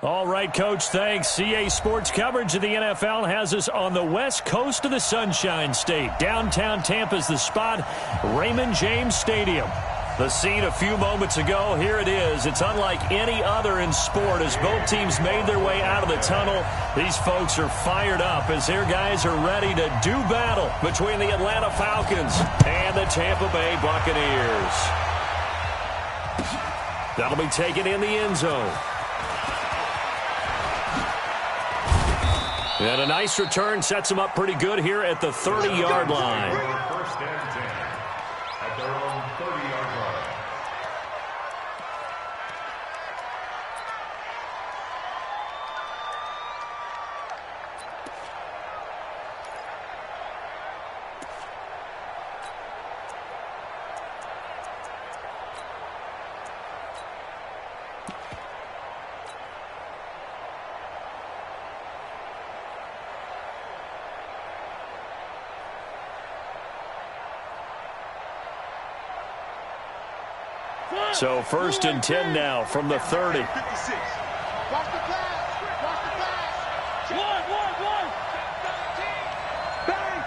All right, Coach, thanks. CA Sports coverage of the NFL has us on the west coast of the Sunshine State. Downtown Tampa's the spot, Raymond James Stadium. The scene a few moments ago, here it is. It's unlike any other in sport as both teams made their way out of the tunnel. These folks are fired up as their guys are ready to do battle between the Atlanta Falcons and the Tampa Bay Buccaneers. That'll be taken in the end zone. And a nice return sets them up pretty good here at the 30-yard line. First and 10 at their own 30-yard line. So first and 10 now from the 30. Watch the pass. Watch the pass. One. Bang.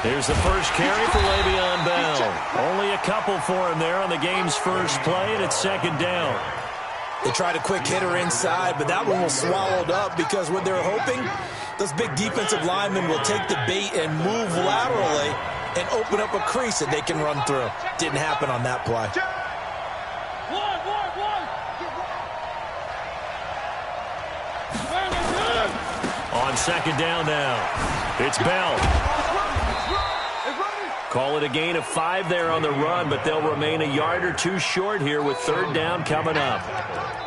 Here's the first carry for Le'Veon Bell. Only a couple for him there on the game's first play, and it's second down. They tried a quick hitter inside, but that one was swallowed up because what they're hoping, those big defensive linemen will take the bait and move laterally and open up a crease that they can run through. Didn't happen on that play. On second down now, it's Bell. Call it a gain of 5 there on the run, but they'll remain a yard or two short here with third down coming up.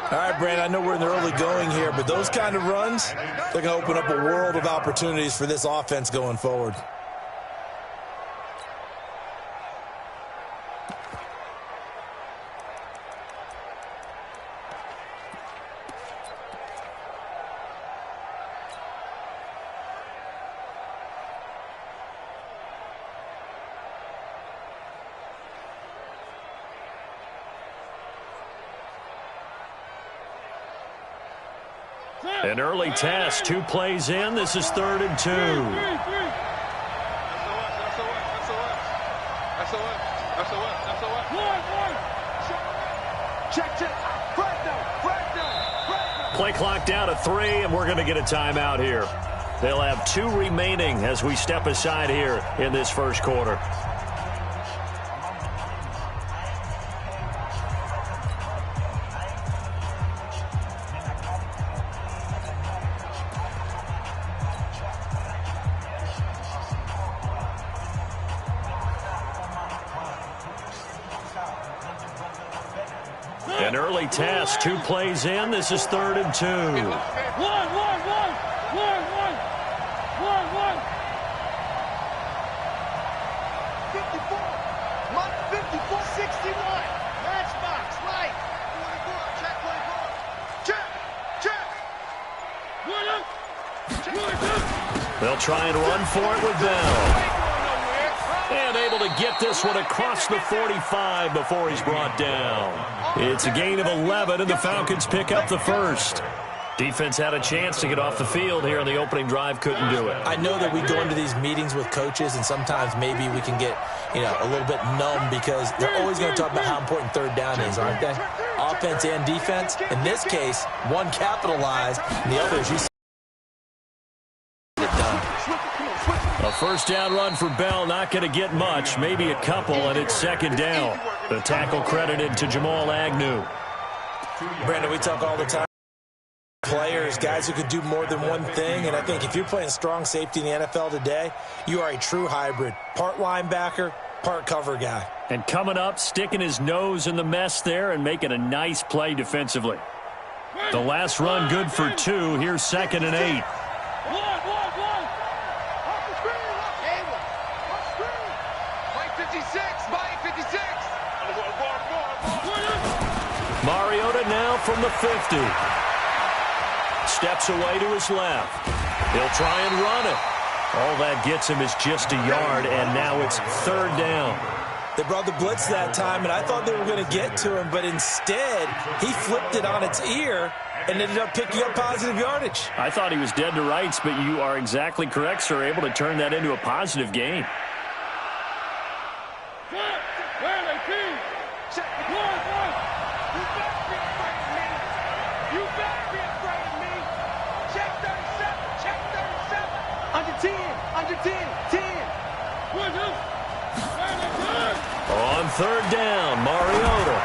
All right, Brandon, I know we're in the early going here, but those kind of runs, they're going to open up a world of opportunities for this offense going forward. An early test, 2 plays in. This is 3rd and 2. Play clock down to 3, and we're going to get a timeout here. They'll have 2 remaining as we step aside here in this first quarter. An early test, 2 plays in. This is 3rd and 2. One. 54, 61. Matchbox, right. Check. They'll try and run for it with Bell. And able to get this one across the 45 before he's brought down. It's a gain of 11, and the Falcons pick up the first. Defense had a chance to get off the field here on the opening drive, couldn't do it. I know that we go into these meetings with coaches, and sometimes maybe we can get, a little bit numb because they're always going to talk about how important third down is, aren't they? Offense and defense. In this case, one capitalized, and the other is you see it done. A first down run for Bell, not going to get much, maybe a couple, and it's second down. The tackle credited to Jamal Agnew. Brandon, we talk all the time. Players, guys who could do more than one thing, and I think if you're playing strong safety in the NFL today, you are a true hybrid. Part linebacker, part cover guy. And coming up, sticking his nose in the mess there and making a nice play defensively. The last run good for 2. Here's 2nd and 8. Mariota now from the 50. Steps away to his left. He'll try and run it. All that gets him is just a yard, and now it's 3rd down. They brought the blitz that time, and I thought they were going to get to him, but instead, he flipped it on its ear and ended up picking up positive yardage. I thought he was dead to rights, but you are exactly correct, sir. Able to turn that into a positive gain. Where they be? One. You better be afraid of me. You better be afraid of me. Check 37. Check 37. Under 10. Under 10. 10. Where they be? On third down, Mariota.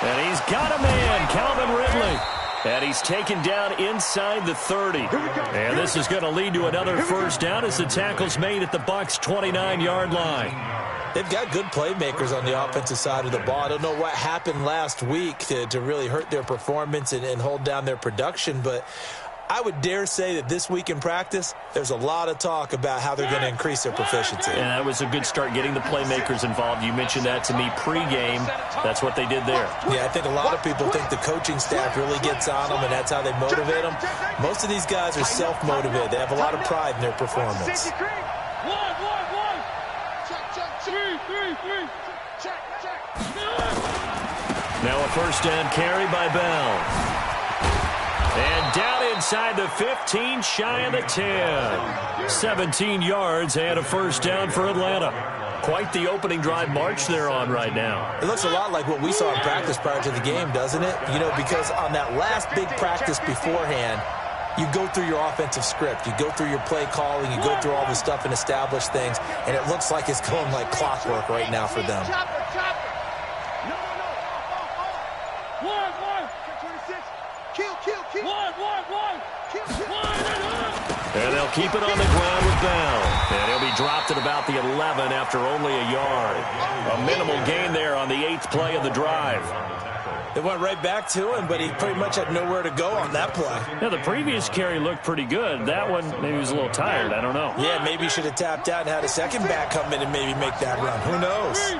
And he's got a man, Calvin Ridley. And he's taken down inside the 30. And this is going to lead to another first down as the tackle's made at the Bucs' 29-yard line. They've got good playmakers on the offensive side of the ball. I don't know what happened last week to really hurt their performance and hold down their production, but I would dare say that this week in practice, there's a lot of talk about how they're going to increase their proficiency. And that was a good start getting the playmakers involved. You mentioned that to me pregame. That's what they did there. Yeah, I think a lot of people think the coaching staff really gets on them, and that's how they motivate them. Most of these guys are self-motivated. They have a lot of pride in their performance. Now a first down carry by Bell. And down inside the 15, shy of the 10. 17 yards and a first down for Atlanta. Quite the opening drive march they're on right now. It looks a lot like what we saw in practice prior to the game, doesn't it? You know, because on that last big practice beforehand, you go through your offensive script. You go through your play calling. You go through all the stuff and establish things. And it looks like it's going like clockwork right now for them. And they'll keep it on the ground with Bell. And he'll be dropped at about the 11 after only a yard. A minimal gain there on the 8th play of the drive. They went right back to him, but he pretty much had nowhere to go on that play. Yeah, the previous carry looked pretty good. That one, maybe he was a little tired. I don't know. Yeah, maybe he should have tapped out and had a second back come in and maybe make that run. Who knows?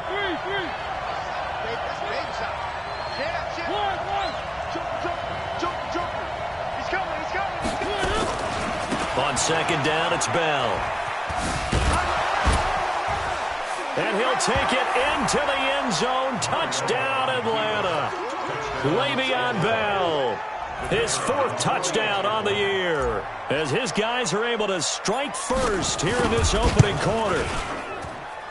On second down, it's Bell. And he'll take it into the end zone. Touchdown, Atlanta. Le'Veon Bell, his 4th touchdown on the year, as his guys are able to strike first here in this opening quarter.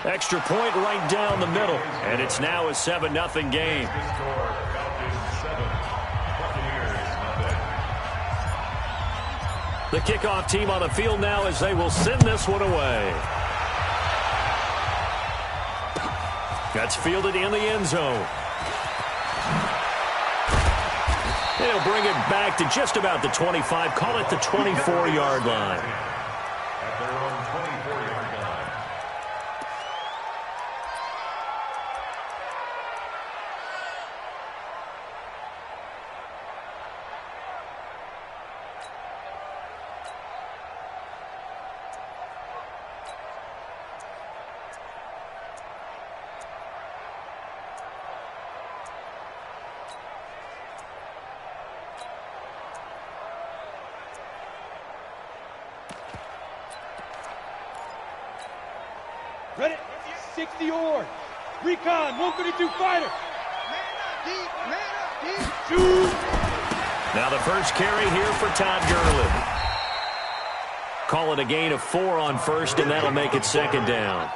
Extra point right down the middle, and it's now a 7-0 game. The kickoff team on the field now as they will send this one away. That's fielded in the end zone. They'll bring it back to just about the 25, call it the 24-yard line. At their own 24-yard line. Ready? 60 yard. Recon, 132 fighter. Shoot. Now the first carry here for Todd Gurley. Call it a gain of 4 on first, and that'll make it second down.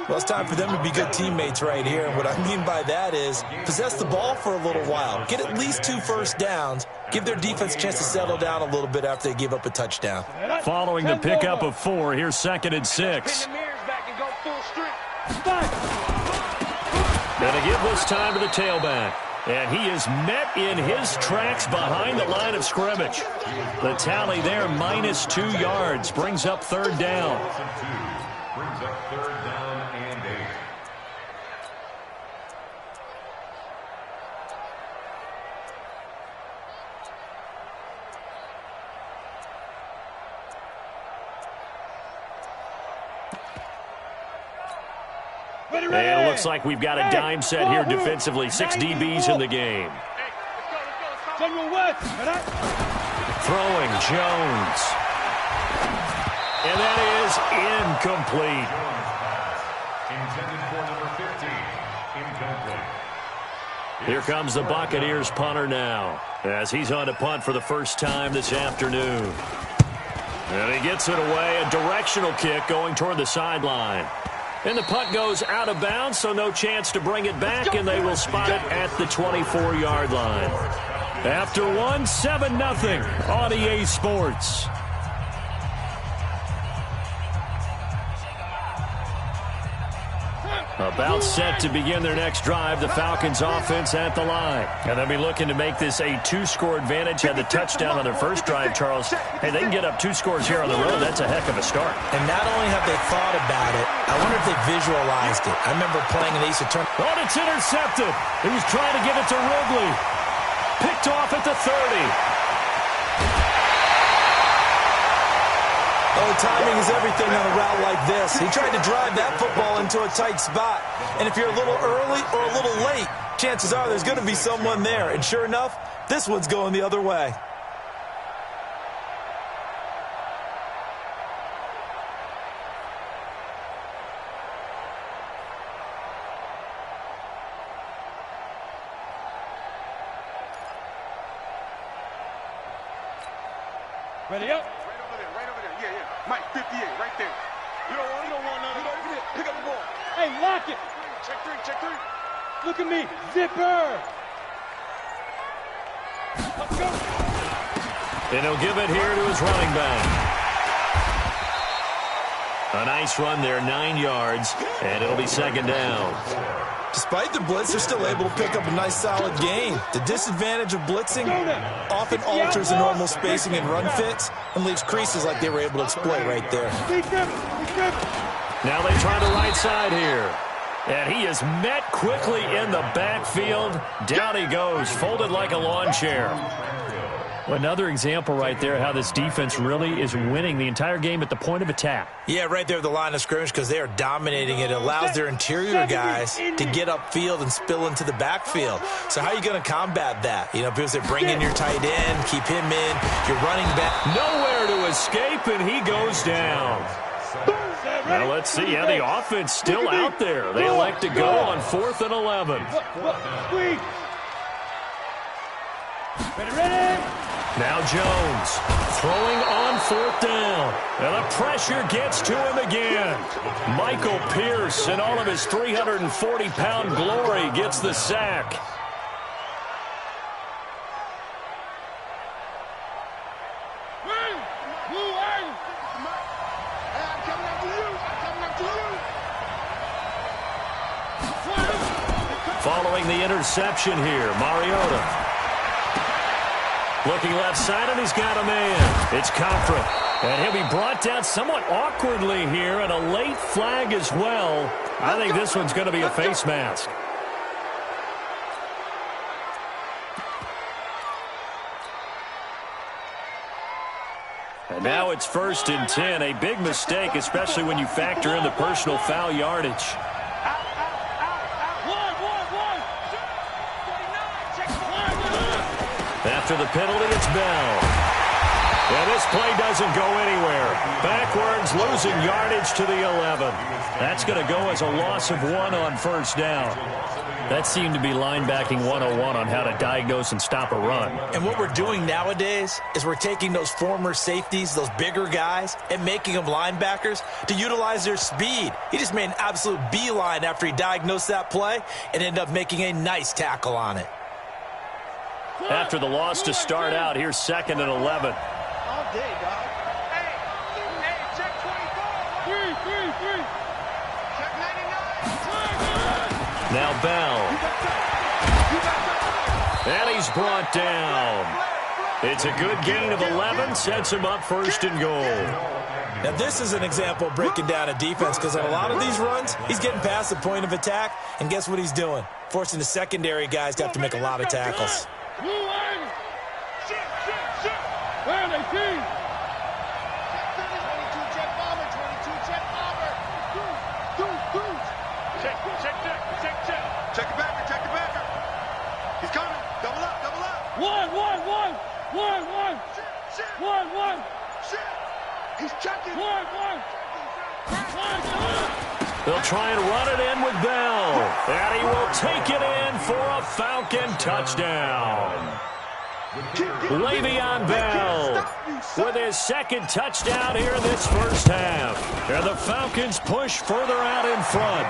Well, it's time for them to be good teammates right here. And what I mean by that is possess the ball for a little while. Get at least 2 first downs. Give their defense a chance to settle down a little bit after they give up a touchdown. Following the pickup of 4, here's 2nd and 6. Gonna give this time to the tailback. And he is met in his tracks behind the line of scrimmage. The tally there, -2 yards, brings up 3rd down. Brings up 3rd down and 8. And it looks like we've got a dime set here defensively. 6 DBs in the game. Throwing Jones. And that is incomplete. Intended for number 15. Here comes the Buccaneers punter now, as he's on to punt for the first time this afternoon. And he gets it away, a directional kick going toward the sideline. And the punt goes out of bounds, so no chance to bring it back, and they will spot it at the 24-yard line. After one, 7-0 on EA Sports. About set to begin their next drive, the Falcons offense at the line. And they'll be looking to make this a 2-score advantage. Had the touchdown on their first drive, Charles. Hey, they can get up 2 scores here on the road. That's a heck of a start. And not only have they thought about it, I wonder if they visualized it. I remember playing in the East Tournament. Oh, it's intercepted. He was trying to give it to Ridley. Picked off at the 30. Oh, timing is everything on a route like this. He tried to drive that football into a tight spot. And if you're a little early or a little late, chances are there's going to be someone there. And sure enough, this one's going the other way. Ready up. Mike, 58, right there. You don't want none. Pick up the ball. Hey, lock it. Check three. Look at me. Zipper. Let's go. And he'll give it here to his running back. A nice run there, 9 yards, and it'll be second down. Despite the blitz, they're still able to pick up a nice solid gain. The disadvantage of blitzing often alters the normal spacing and run fits and leaves creases like they were able to exploit right there. Now they try the right side here. And he is met quickly in the backfield. Down he goes, folded like a lawn chair. Another example right there how this defense really is winning the entire game at the point of attack. Yeah, right there at the line of scrimmage because they are dominating it. It allows their interior guys to get upfield and spill into the backfield. So how are you going to combat that? You know, people say bring in your tight end, keep him in, your running back. Nowhere to escape, and he goes down. Now let's see how the offense still out there. They elect to go on 4th and 11. Ready. Now Jones throwing on 4th down. And the pressure gets to him again. Michael Pierce, in all of his 340-pound glory, gets the sack. Following the interception here, Mariota. Looking left side, and he's got a man. It's Cochran. And he'll be brought down somewhat awkwardly here, and a late flag as well. I think this one's going to be a face mask. And now it's 1st and 10. A big mistake, especially when you factor in the personal foul yardage. After the penalty, it's Bell. And this play doesn't go anywhere. Backwards, losing yardage to the 11. That's going to go as a loss of 1 on 1st down. That seemed to be linebacking 101 on how to diagnose and stop a run. And what we're doing nowadays is we're taking those former safeties, those bigger guys, and making them linebackers to utilize their speed. He just made an absolute beeline after he diagnosed that play and ended up making a nice tackle on it. After the loss to start out, here's 2nd and 11. All day, dog. Hey, check 24. 3. Check 99. Now Bell. And he's brought down. It's a good gain of 11, sets him up 1st and goal. Now this is an example of breaking down a defense because on a lot of these runs, he's getting past the point of attack, and guess what he's doing? Forcing the secondary guys to have to make a lot of tackles. Where are they, team? 22 jet bomber. Check the backer. He's coming. Double up. One. Shit. He's checking. One. They'll try and run it in with Bell. And he will take it in for a Falcon touchdown. Le'Veon Bell with his second touchdown here in this first half. And the Falcons push further out in front.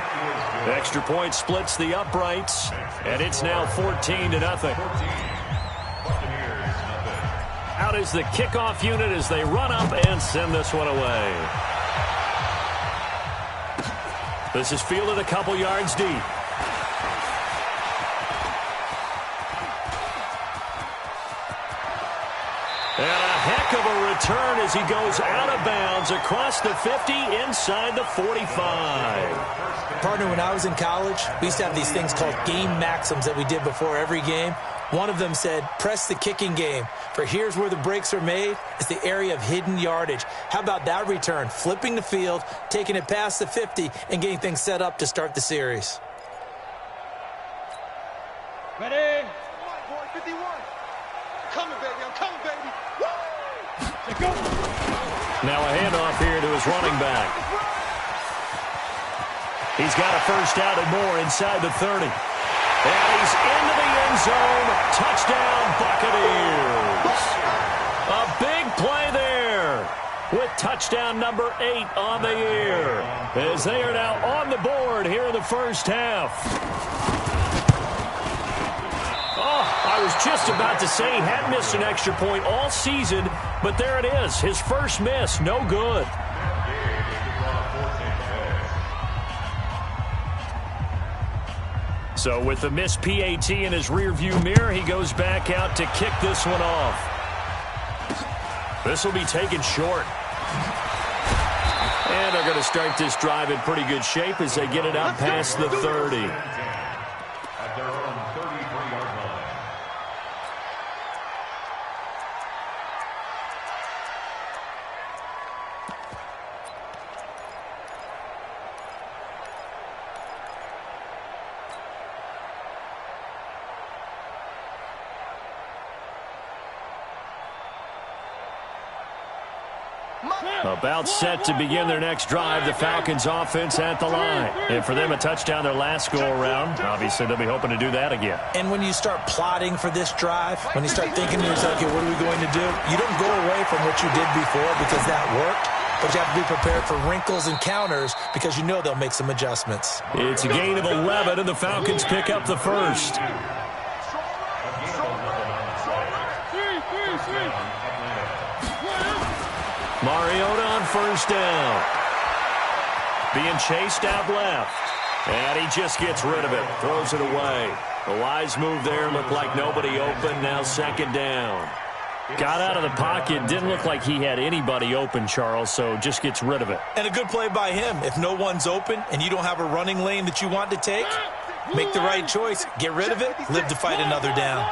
The extra point splits the uprights, and it's now 14-0. Out is the kickoff unit as they run up and send this one away. This is fielded a couple yards deep. And a heck of a return as he goes out of bounds across the 50 inside the 45. Partner, when I was in college, we used to have these things called game maxims that we did before every game. One of them said, press the kicking game, for here's where the breaks are made. It's the area of hidden yardage. How about that return? Flipping the field, taking it past the 50, and getting things set up to start the series. Ready? 51. Coming, baby. I'm coming, baby. Let's go. Now a handoff here to his running back. He's got a first down and more inside the 30. And he's into the end zone. Touchdown, Buccaneers. A big play there with touchdown number 8 on the year as they are now on the board here in the first half. I was just about to say he hadn't missed an extra point all season, but there it is. His first miss, no good. So with the missed PAT in his rearview mirror, he goes back out to kick this one off. This will be taken short. And they're going to start this drive in pretty good shape as they get it out past the 30. At their own 33-yard line. About set to begin their next drive, the Falcons offense at the line. And for them, a touchdown their last go-around. Obviously, they'll be hoping to do that again. And when you start plotting for this drive, when you start thinking to yourself, okay, what are we going to do? You don't go away from what you did before because that worked, but you have to be prepared for wrinkles and counters because you know they'll make some adjustments. It's a gain of 11, and the Falcons pick up the first. Mariota on first down. Being chased out left. And he just gets rid of it. Throws it away. A wise move there. Looked like nobody open. Now second down. Got out of the pocket. Didn't look like he had anybody open, Charles, so just gets rid of it. And a good play by him. If no one's open and you don't have a running lane that you want to take, make the right choice. Get rid of it. Live to fight another down.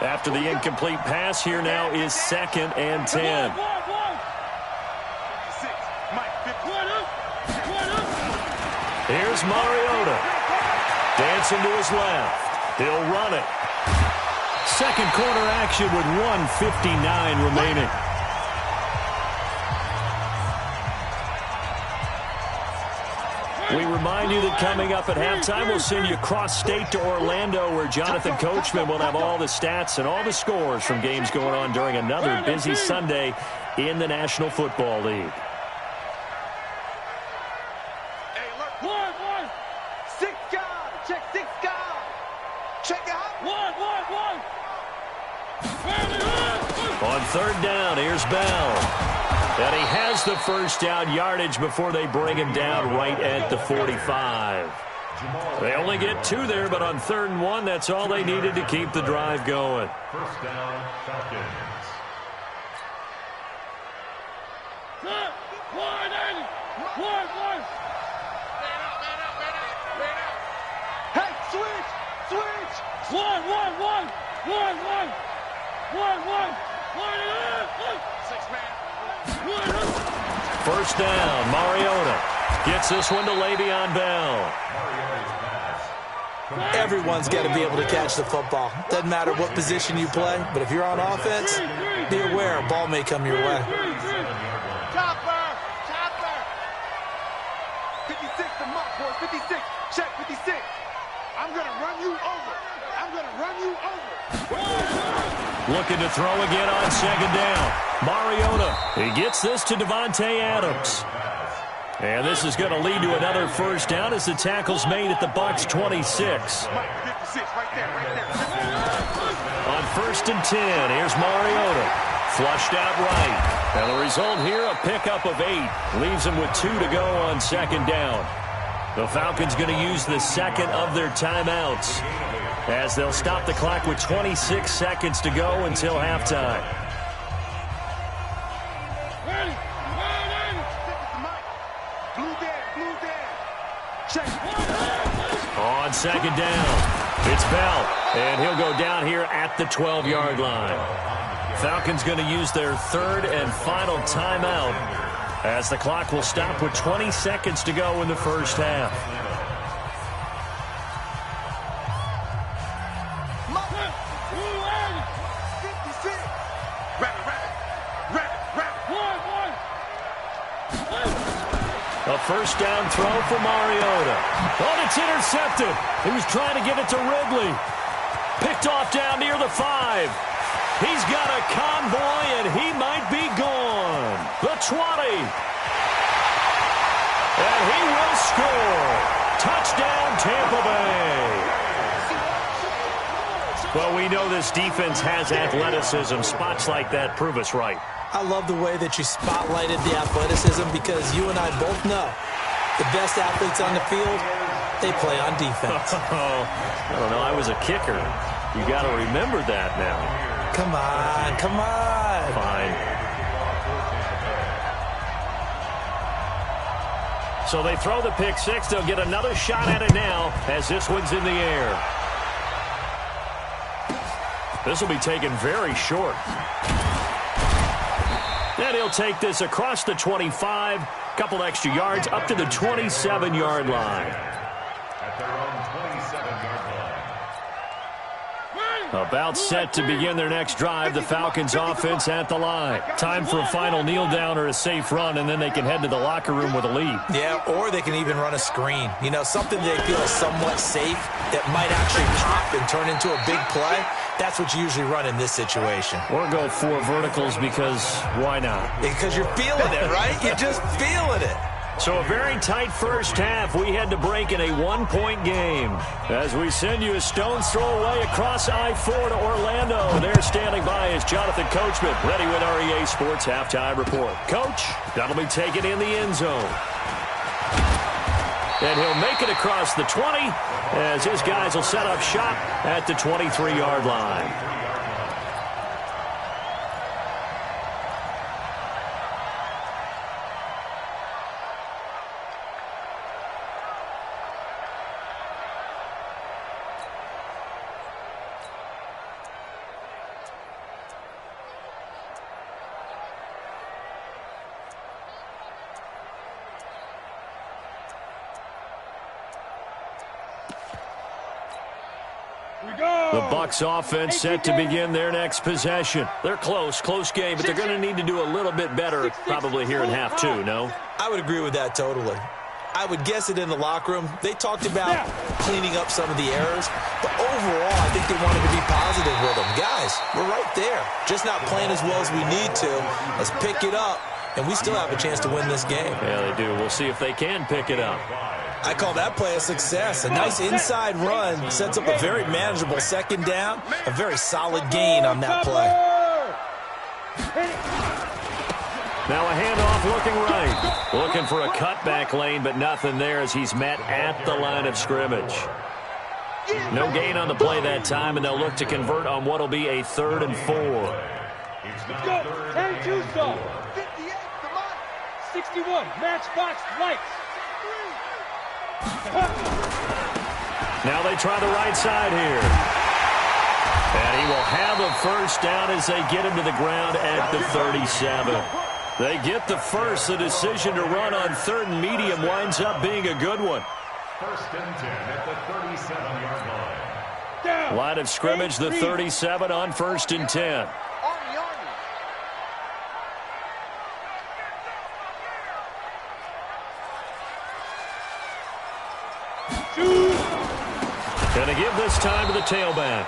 After the incomplete pass, here now is second and 10. Here's Mariota. Dancing to his left. He'll run it. Second quarter action with 1:59 remaining. We remind you that coming up at halftime, we'll send you cross-state to Orlando, where Jonathan Coachman will have all the stats and all the scores from games going on during another busy Sunday in the National Football League. On third down, here's Bell. And he has the first down yardage before they bring him down right at the 45. They only get 2 there, but on 3rd and 1, that's all they needed to keep the drive going. First down, Falcons. Hey, switch! One. First down, Mariota gets this one to Le'Veon Bell. Everyone's got to be able to catch the football. Doesn't matter what position you play, but if you're on offense, be aware a ball may come your way. Chopper! 56 to Muck, boy. to run you over. I'm going to run you over. Looking to throw again on second down. Mariota, he gets this to Devontae Adams. And this is going to lead to another first down as the tackle's made at the Bucs 26. 56, right there. On first and 10, here's Mariota. Flushed out right. And the result here, a pickup of 8. Leaves him with 2 to go on second down. The Falcons going to use the second of their timeouts as they'll stop the clock with 26 seconds to go until halftime. On second down, it's Bell, and he'll go down here at the 12-yard line. Falcons going to use their third and final timeout as the clock will stop with 20 seconds to go in the first half. A first down throw for Mariota. Oh, it's intercepted. He was trying to get it to Ridley. Picked off down near the 5. He's got a convoy, and he might be gone. The 20. And he will score. Touchdown, Tampa Bay. Well, we know this defense has athleticism. Spots like that prove us right. I love the way that you spotlighted the athleticism because you and I both know the best athletes on the field, they play on defense. I don't know. I was a kicker. You got to remember that now. Come on, come on. Fine. So they throw the pick six. They'll get another shot at it now as this one's in the air. This will be taken very short. And he'll take this across the 25, couple extra yards, up to the 27-yard line. At their own 27-yard line. About set to begin their next drive, the Falcons offense at the line. Time for a final kneel down or a safe run, and then they can head to the locker room with a lead. Yeah, or they can even run a screen. You know, something they feel is somewhat safe that might actually pop and turn into a big play. That's what you usually run in this situation. Or go 4 verticals because why not? Because you're feeling it, right? You're just feeling it. So a very tight first half. We had to break in a 1-point game. As we send you a stone's throw away across I-4 to Orlando. There standing by is Jonathan Coachman, ready with our EA Sports Halftime Report. Coach, that'll be taken in the end zone. And he'll make it across the 20 as his guys will set up shop at the 23-yard line. The Bucs offense set to begin their next possession. They're close game, but they're going to need to do a little bit better probably here in half 2, no? I would agree with that totally. I would guess it in the locker room. They talked about cleaning up some of the errors, but overall, I think they wanted to be positive with them. Guys, we're right there. Just not playing as well as we need to. Let's pick it up, and we still have a chance to win this game. Yeah, they do. We'll see if they can pick it up. I call that play a success. A nice inside run sets up a very manageable second down, a very solid gain on that play. Now a handoff looking right. Looking for a cutback lane, but nothing there as he's met at the line of scrimmage. No gain on the play that time, and they'll look to convert on what will be a 3rd and 4. Let's go. 10-2 zone. 58, come on. 61, matchbox lights. Now they try the right side here. And he will have a first down as they get him to the ground at the 37. They get the first. The decision to run on 3rd and medium winds up being a good one. 1st and 10 at the 37-yard line. Line of scrimmage, the 37 on 1st and 10. Going to give give this time to the tailback.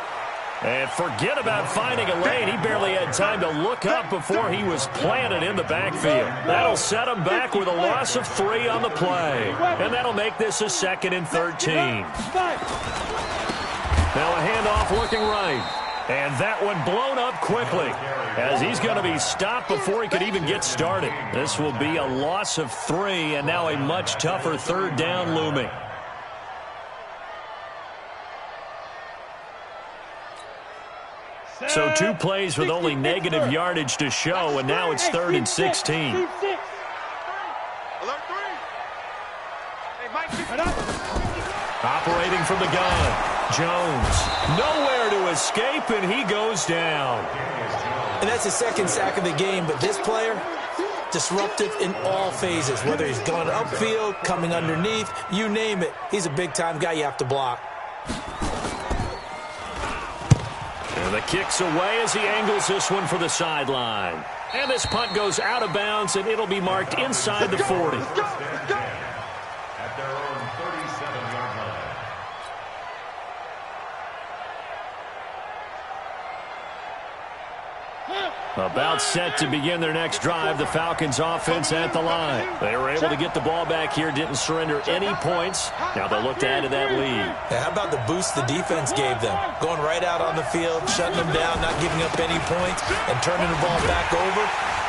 And forget about finding a lane. He barely had time to look up before he was planted in the backfield. That'll set him back with a loss of 3 on the play. And that'll make this a 2nd and 13. Now a handoff looking right. And that one blown up quickly as he's going to be stopped before he could even get started. This will be a loss of 3 and now a much tougher 3rd down looming. So 2 plays with only negative yardage to show, and now it's 3rd and 16. Operating from the gun. Jones, nowhere to escape, and he goes down. And that's the 2nd sack of the game, but this player, disruptive in all phases, whether he's going upfield, coming underneath, you name it. He's a big-time guy you have to block. And the kick's away as he angles this one for the sideline. And this punt goes out of bounds, and it'll be marked inside the 40. At their own 37-yard line. About set to begin their next drive, the Falcons offense at the line. They were able to get the ball back here, didn't surrender any points. Now they'll look to add to that lead. Yeah, how about the boost the defense gave them? Going right out on the field, shutting them down, not giving up any points, and turning the ball back over.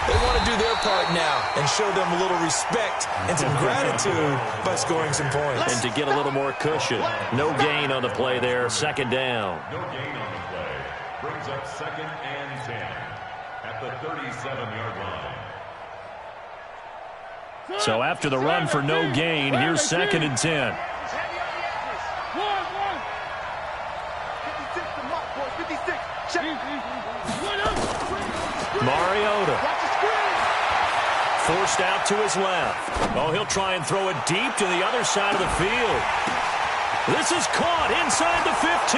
They want to do their part now and show them a little respect and some gratitude by scoring some points. And to get a little more cushion. No gain on the play there, 2nd down. No gain on the play. Brings up 2nd and 10 at the 37-yard line. So after the run for no gain, here's 2nd and 10. Mariota. Forced out to his left. Oh, he'll try and throw it deep to the other side of the field. This is caught inside the 15.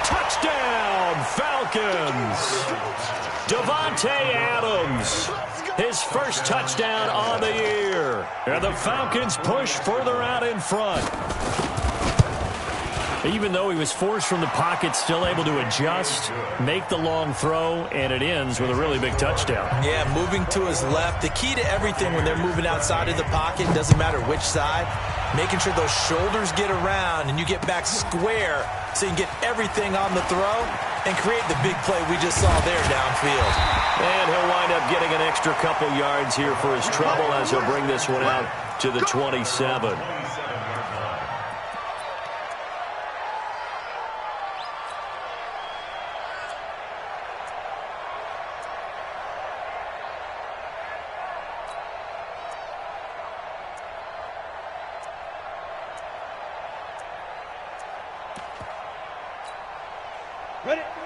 Touchdown, Falcons. Devontae Adams. His first touchdown on the year. And the Falcons push further out in front. Even though he was forced from the pocket, still able to adjust, make the long throw, and it ends with a really big touchdown. Yeah, moving to his left. The key to everything when they're moving outside of the pocket, doesn't matter which side, making sure those shoulders get around and you get back square so you can get everything on the throw and create the big play we just saw there downfield. And he'll wind up getting an extra couple yards here for his trouble as he'll bring this one out to the 27.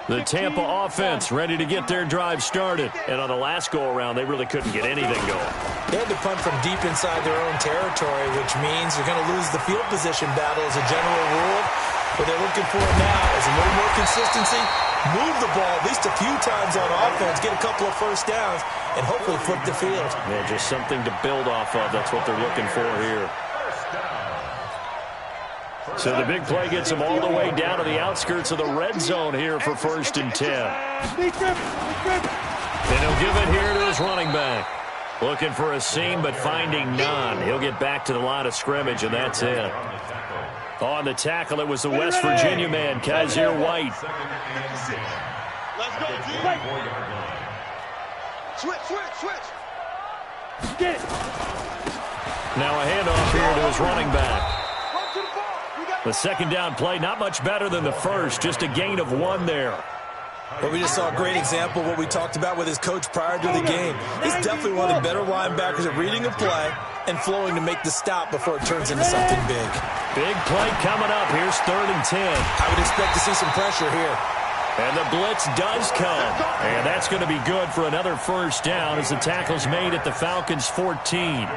The Tampa offense ready to get their drive started. And on the last go-around, they really couldn't get anything going. They had to punt from deep inside their own territory, which means they're going to lose the field position battle as a general rule. What they're looking for now is a little more consistency, move the ball at least a few times on offense, get a couple of first downs, and hopefully flip the field. Yeah, just something to build off of. That's what they're looking for here. So the big play gets him all the way down to the outskirts of the red zone here for 1st and 10. And he'll give it here to his running back. Looking for a seam, but finding none. He'll get back to the line of scrimmage, and that's it. On the tackle, it was the West Virginia man, Kaiser White. Let's go, Switch. Get it. Now a handoff here to his running back. The 2nd down play, not much better than the first, just a gain of 1 there. But we just saw a great example of what we talked about with his coach prior to the game. He's definitely one of the better linebackers at reading a play and flowing to make the stop before it turns into something big. Big play coming up. Here's 3rd and 10. I would expect to see some pressure here. And the blitz does come. And that's going to be good for another first down as the tackle's made at the Falcons' 14.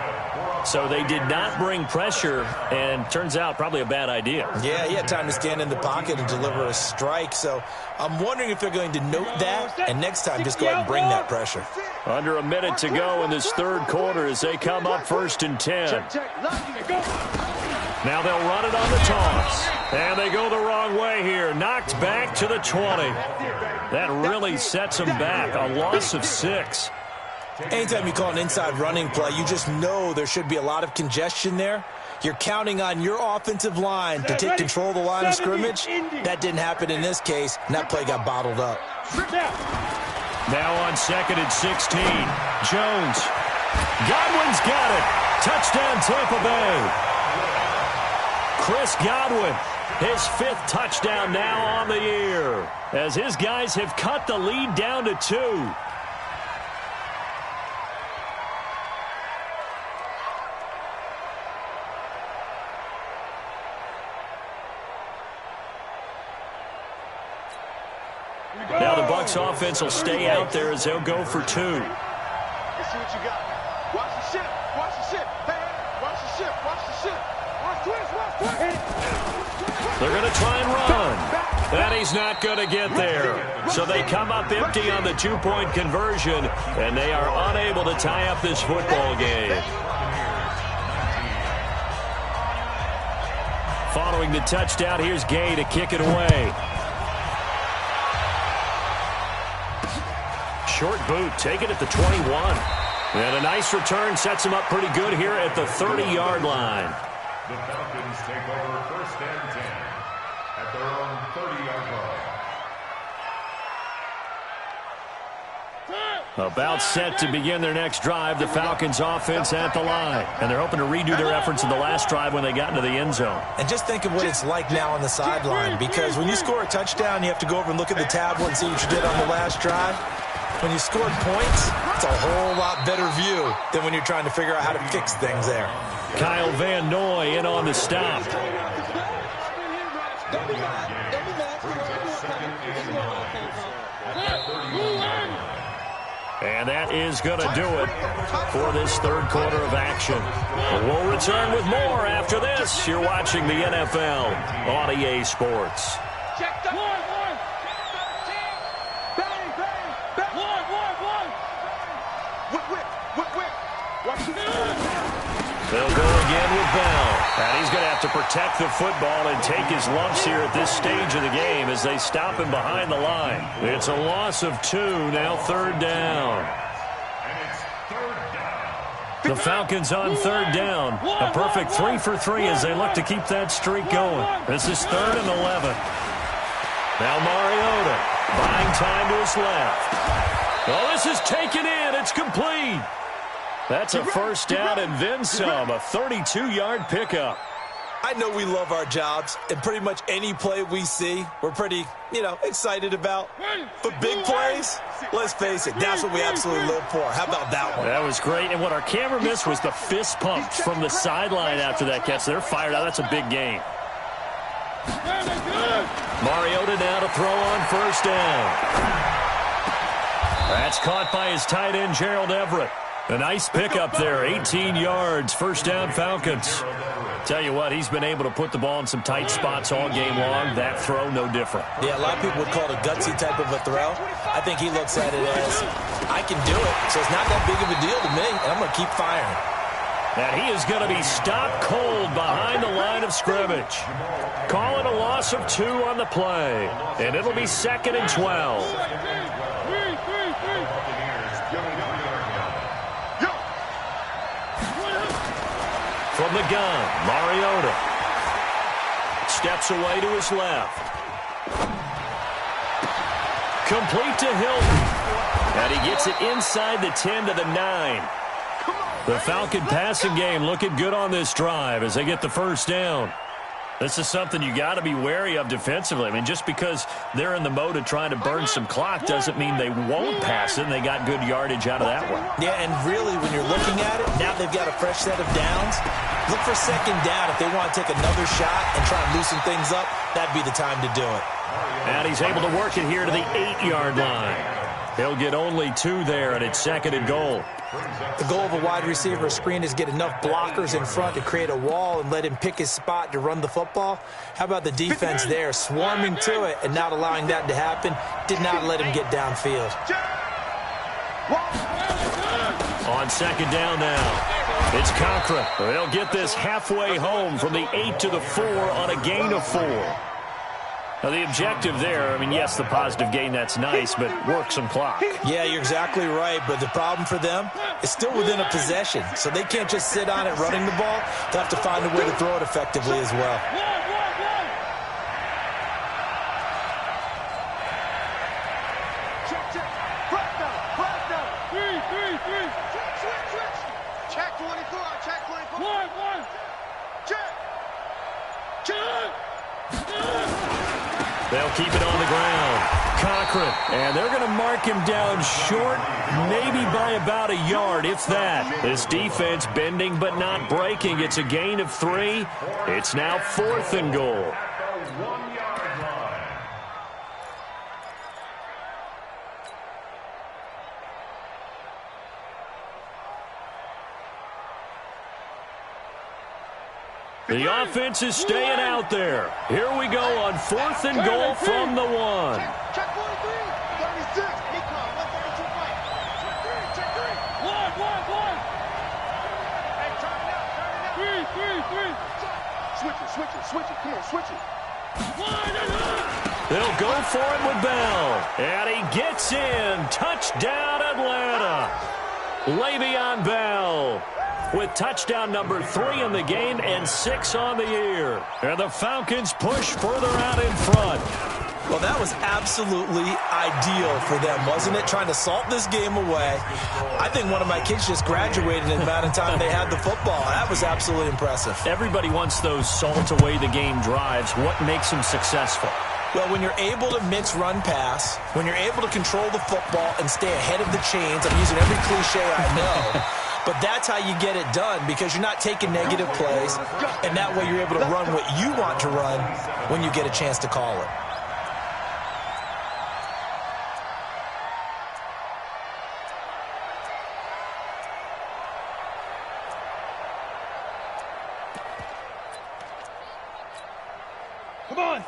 So they did not bring pressure, and turns out probably a bad idea. Yeah, he had time to stand in the pocket and deliver a strike. So I'm wondering if they're going to note that, and next time just go ahead and bring that pressure. Under a minute to go in this 3rd quarter as they come up 1st and 10. Now they'll run it on the toss. And they go the wrong way here. Knocked back to the 20. That really sets them back. A loss of 6. Anytime you call an inside running play, you just know there should be a lot of congestion there. You're counting on your offensive line to take control of the line of scrimmage. That didn't happen in this case, and that play got bottled up. Now on 2nd and 16. Jones. Godwin's got it. Touchdown, Tampa Bay. Chris Godwin, his 5th touchdown now on the year, as his guys have cut the lead down to 2. Now the Bucs offense will stay out there as they'll go for 2. Let's see what you got. Watch the ship. Watch the ship. Hey, watch the ship. Watch the ship. Watch twist. Watch twist. They're going to try and run. And he's not going to get there. So they come up empty on the 2-point conversion, and they are unable to tie up this football game. Following the touchdown, here's Gay to kick it away. Short boot, taken at the 21. And a nice return sets him up pretty good here at the 30-yard line. The Falcons take over 1st and 10 at their own 30-yard line. About set to begin their next drive, the Falcons offense at the line. And they're hoping to redo their efforts in the last drive when they got into the end zone. And just think of what it's like now on the sideline, because when you score a touchdown, you have to go over and look at the tablet and see what you did on the last drive. When you scored points, it's a whole lot better view than when you're trying to figure out how to fix things there. Kyle Van Noy in on the stop. And that is going to do it for this 3rd quarter of action. We'll return with more after this. You're watching the NFL on EA Sports. They'll go again with Bell. And he's going to have to protect the football and take his lumps here at this stage of the game as they stop him behind the line. It's a loss of 2, now 3rd down. The Falcons on 3rd down. A perfect 3 for 3 as they look to keep that streak going. This is 3rd and 11. Now Mariota buying time to his left. Oh, this is taken in. It's complete. That's a 1st down and then some, a 32-yard pickup. I know we love our jobs, and pretty much any play we see, we're pretty, excited about. But big plays, let's face it, that's what we absolutely live for. How about that one? That was great, and what our camera missed was the fist pump from the sideline after that catch. They're fired out. That's a big game. Mariota now to throw on 1st down. That's caught by his tight end, Gerald Everett. A nice pickup there, 18 yards, 1st down Falcons. Tell you what, he's been able to put the ball in some tight spots all game long. That throw, no different. Yeah, a lot of people would call it a gutsy type of a throw. I think he looks at it as, I can do it, so it's not that big of a deal to me, and I'm going to keep firing. And he is going to be stopped cold behind the line of scrimmage. Call it a loss of 2 on the play, and it'll be 2nd and 12. From the gun, Mariota steps away to his left. Complete to Hilton. And he gets it inside the 10 to the 9. The Falcon passing game looking good on this drive as they get the 1st down. This is something you got to be wary of defensively. I mean, just because they're in the mode of trying to burn some clock doesn't mean they won't pass it, and they got good yardage out of that one. Yeah, and really, when you're looking at it, now they've got a fresh set of downs. Look for 2nd down. If they want to take another shot and try and loosen things up, that'd be the time to do it. And he's able to work it here to the 8-yard line. He'll get only 2 there, and it's 2nd and goal. The goal of a wide receiver screen is get enough blockers in front to create a wall and let him pick his spot to run the football. How about the defense there, swarming to it and not allowing that to happen? Did not let him get downfield. On second down now, it's Cochran. They'll get this halfway home from the 8 to the 4 on a gain of 4. Now, the objective there, I mean, yes, the positive gain, that's nice, but work some clock. Yeah, you're exactly right, but the problem for them is still within a possession, so they can't just sit on it running the ball. They'll have to find a way to throw it effectively as well. Check 24, check 24. One. Check. They'll keep it on the ground. Cochran, and they're going to mark him down short, maybe by about a yard, if that. This defense bending but not breaking. It's a gain of 3. It's now 4th and goal. The offense is staying out there. Here we go on 4th and goal from the 1. Check 43. 36. Decon, 132 fight. Check 3. One. Hey, turn it out. 3. Switch it. Come on, switch it. They'll go for it with Bell. And he gets in. Touchdown, Atlanta. Le'Veon Bell with touchdown number 3 in the game and 6 on the year. And the Falcons push further out in front. Well, that was absolutely ideal for them, wasn't it? Trying to salt this game away. I think one of my kids just graduated in the amount of time they had the football. That was absolutely impressive. Everybody wants those salt away the game drives. What makes them successful? Well, when you're able to mix run pass, when you're able to control the football and stay ahead of the chains, I'm using every cliche I know, but that's how you get it done because you're not taking negative plays, and that way you're able to run what you want to run when you get a chance to call it.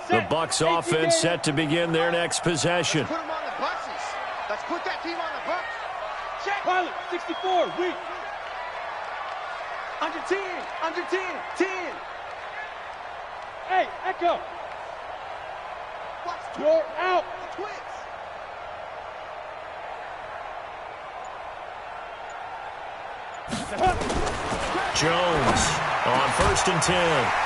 The Bucs offense set to begin their next possession. Put them on the buses. Let's put that team on the bus. Check. Pilot, 64, weak. Under 10. 10. Hey, Echo. Watch the You're out. twins. Jones on 1st and 10.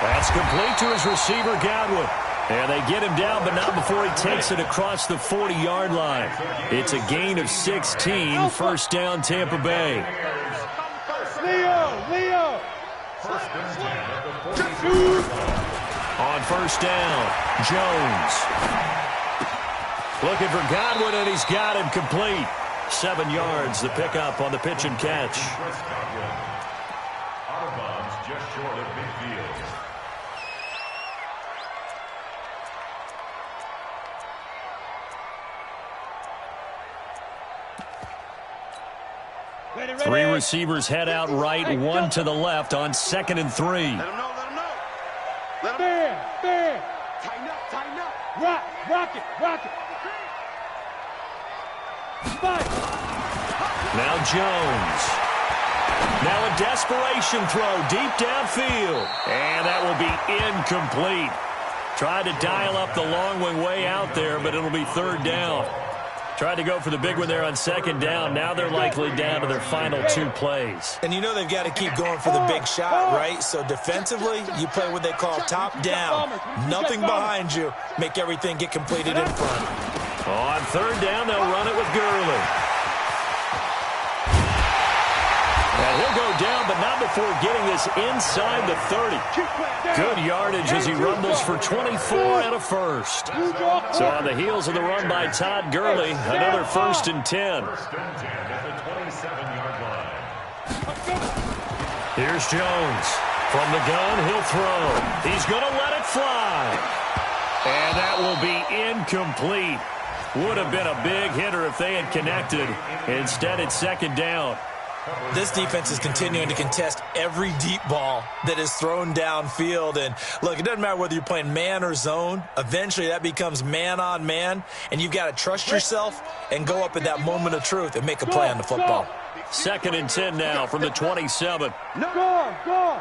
That's complete to his receiver, Godwin. And they get him down, but not before he takes it across the 40-yard line. It's a gain of 16, 1st down, Tampa Bay. Leo. On 1st down, Jones. Looking for Godwin, and he's got him complete. 7 yards, the pickup on the pitch and catch. Out of bounds, just short of midfield. Ready. 3 receivers head out right, 1 to the left on 2nd and 3. Let him know. Let him Fair. tighten up. Rock it. Spike. Now Jones. Now a desperation throw deep downfield. And that will be incomplete. Tried to dial up the long one way out there, but it'll be 3rd down. Tried to go for the big one there on 2nd down. Now they're likely down to their final 2 plays. And you know they've got to keep going for the big shot, right? So defensively, you play what they call top down. Nothing behind you. Make everything get completed in front. On 3rd down, they'll run it with Gurley. And he'll go down, but not before getting this inside the 30. Good yardage as he rumbles for 24 and a 1st. So on the heels of the run by Todd Gurley, another 1st and 10. 1st and 10 at the 27-yard line. Here's Jones. From the gun, he'll throw. He's going to let it fly. And that will be incomplete. Would have been a big hitter if they had connected. Instead, it's 2nd down. This defense is continuing to contest every deep ball that is thrown downfield. And, look, it doesn't matter whether you're playing man or zone. Eventually, that becomes man-on-man, and you've got to trust yourself and go up at that moment of truth and make a play on the football. 2nd and 10 now from the 27. Go.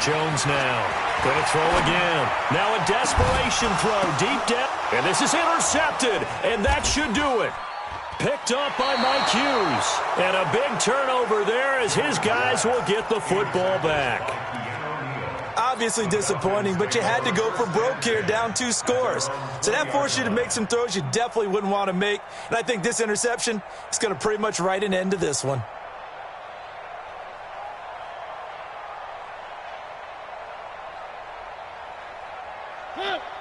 Jones now going to throw again. Now a desperation throw deep down. And this is intercepted. And that should do it. Picked up by Mike Hughes. And a big turnover there as his guys will get the football back. Obviously disappointing, but you had to go for broke here, down 2 scores. So that forced you to make some throws you definitely wouldn't want to make. And I think this interception is going to pretty much write an end to this one.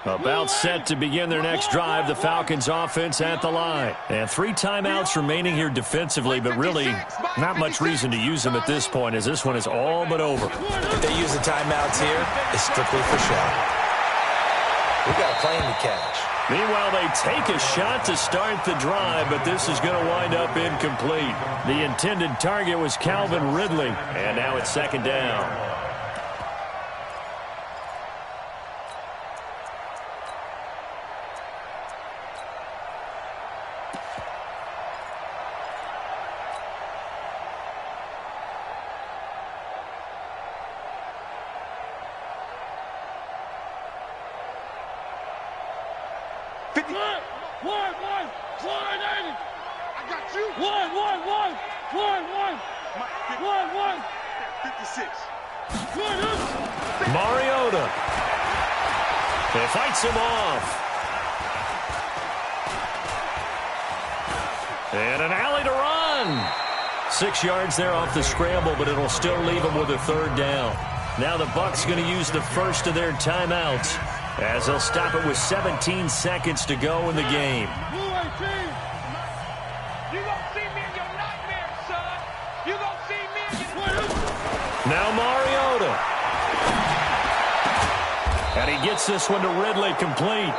About set to begin their next drive, the Falcons offense at the line. And 3 timeouts remaining here defensively, but really not much reason to use them at this point as this one is all but over. If they use the timeouts here, it's strictly for show. We got a plane to catch. Meanwhile, they take a shot to start the drive, but this is going to wind up incomplete. The intended target was Calvin Ridley, and now it's 2nd down. Mariota. They fights him off. And an alley to run. 6 yards there off the scramble, but it'll still leave him with a 3rd down. Now the Bucs going to use the first of their timeouts as they'll stop it with 17 seconds to go in the game. Now Mariota. And he gets this one to Ridley complete.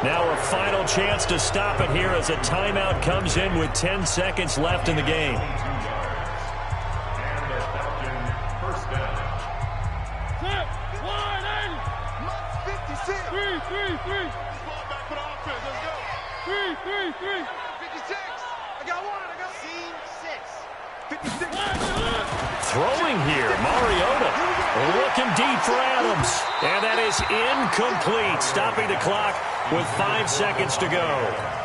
Now a final chance to stop it here as a timeout comes in with 10 seconds left in the game. And the Falcons first down. 56. 3. Ball back for the offense. Let's go. 3. 56. I got one. C6. 56. Throwing here, Mariota looking deep for Adams. And that is incomplete, stopping the clock with 5 seconds to go.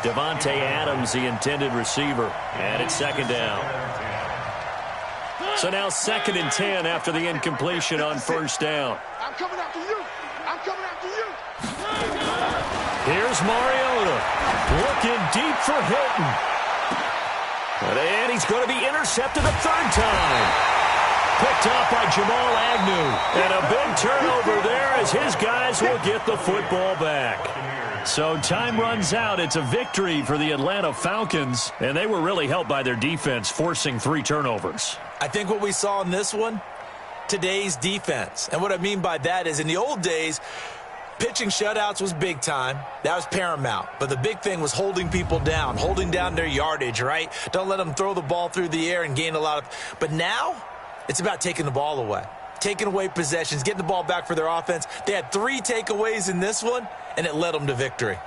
Devontae Adams, the intended receiver, and it's 2nd down. So now 2nd and 10 after the incompletion on 1st down. I'm coming after you. Here's Mariota looking deep for Hilton. And he's going to be intercepted a 3rd time. Picked off by Jamal Agnew. And a big turnover there as his guys will get the football back. So time runs out. It's a victory for the Atlanta Falcons. And they were really helped by their defense, forcing 3 turnovers. I think what we saw in this one, today's defense. And what I mean by that is in the old days, pitching shutouts was big time. That was paramount. But the big thing was holding people down, holding down their yardage, right? Don't let them throw the ball through the air and gain a lot of... But now, it's about taking the ball away. Taking away possessions, getting the ball back for their offense. They had 3 takeaways in this one, and it led them to victory.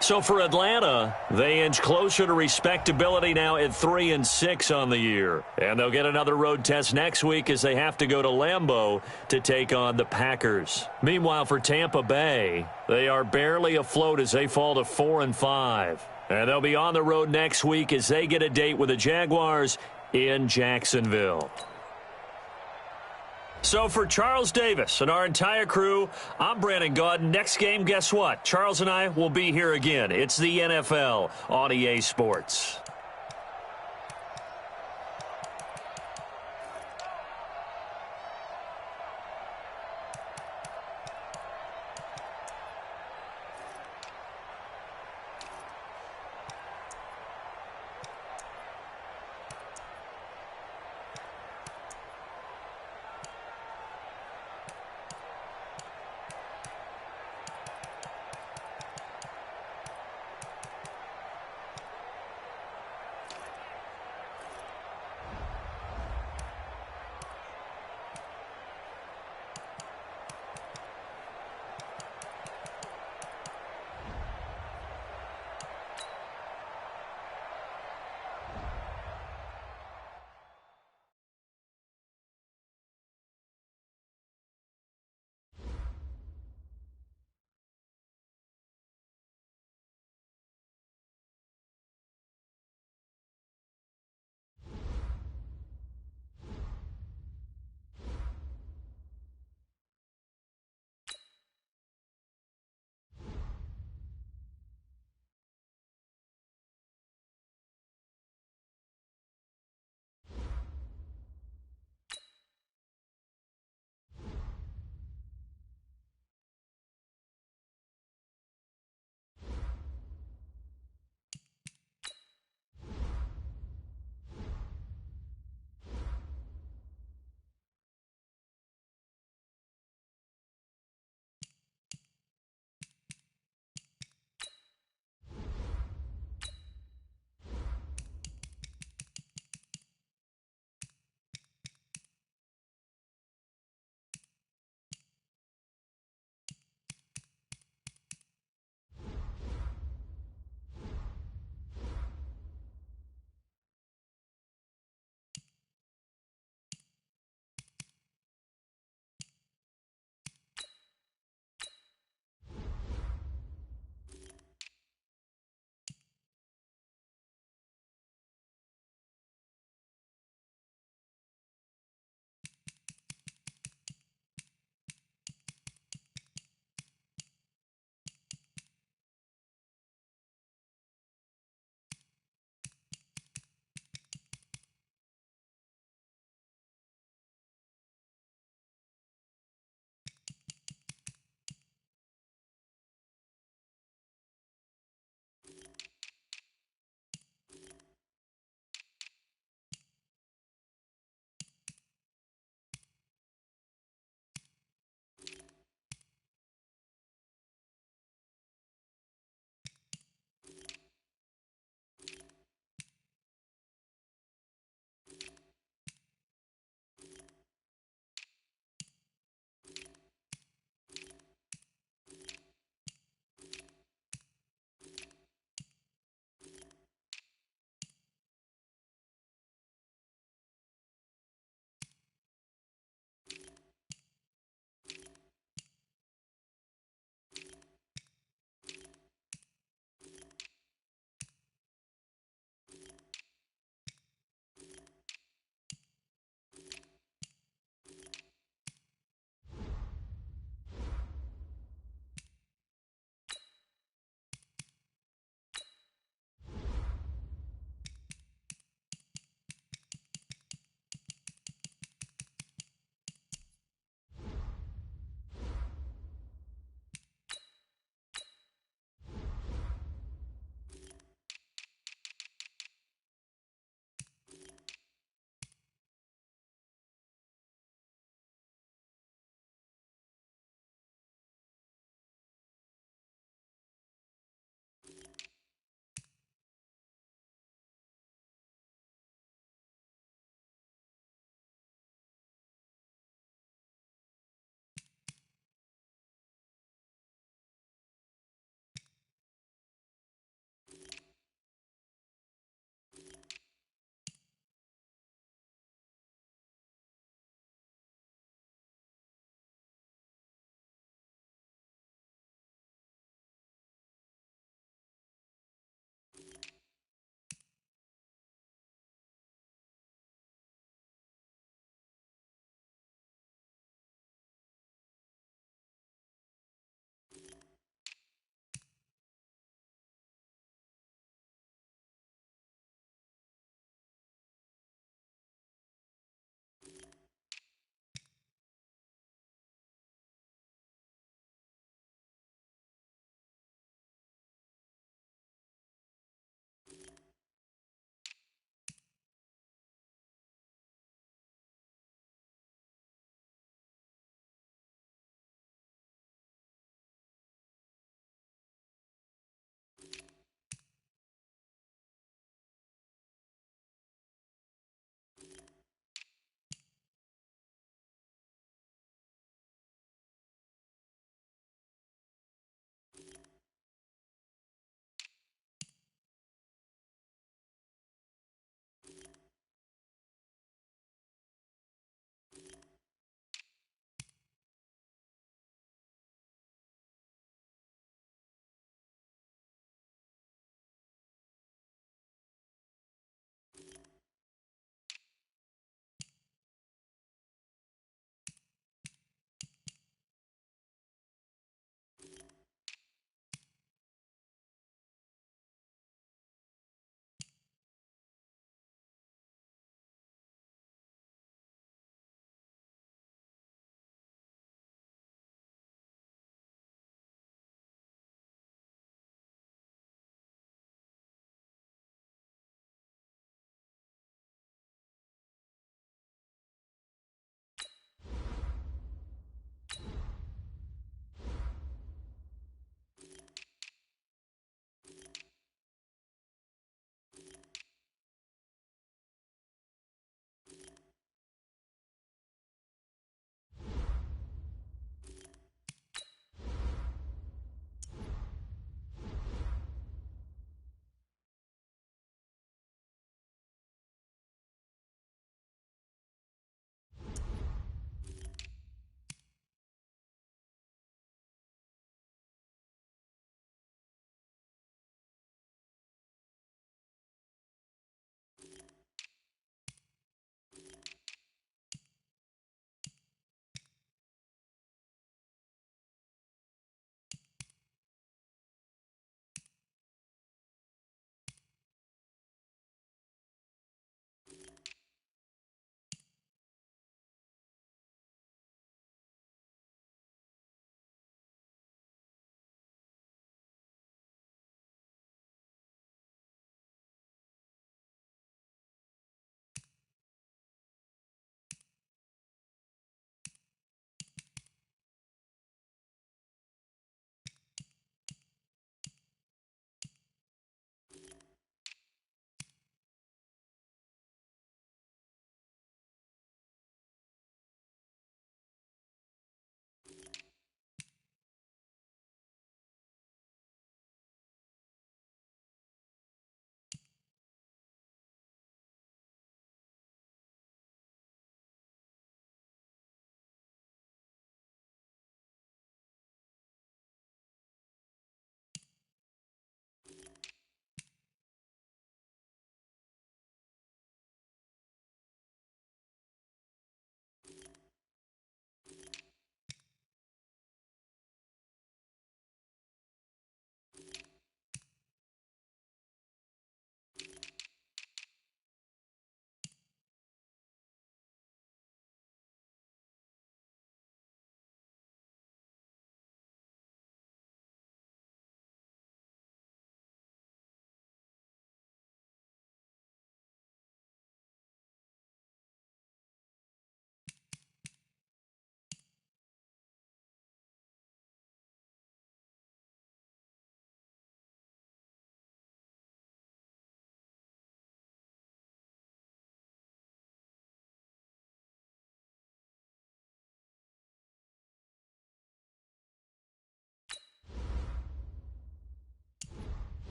So for Atlanta, they inch closer to respectability now at 3-6 on the year. And they'll get another road test next week as they have to go to Lambeau to take on the Packers. Meanwhile, for Tampa Bay, they are barely afloat as they fall to 4-5. And they'll be on the road next week as they get a date with the Jaguars in Jacksonville. So for Charles Davis and our entire crew, I'm Brandon Gaudin. Next game, guess what? Charles and I will be here again. It's the NFL on EA Sports.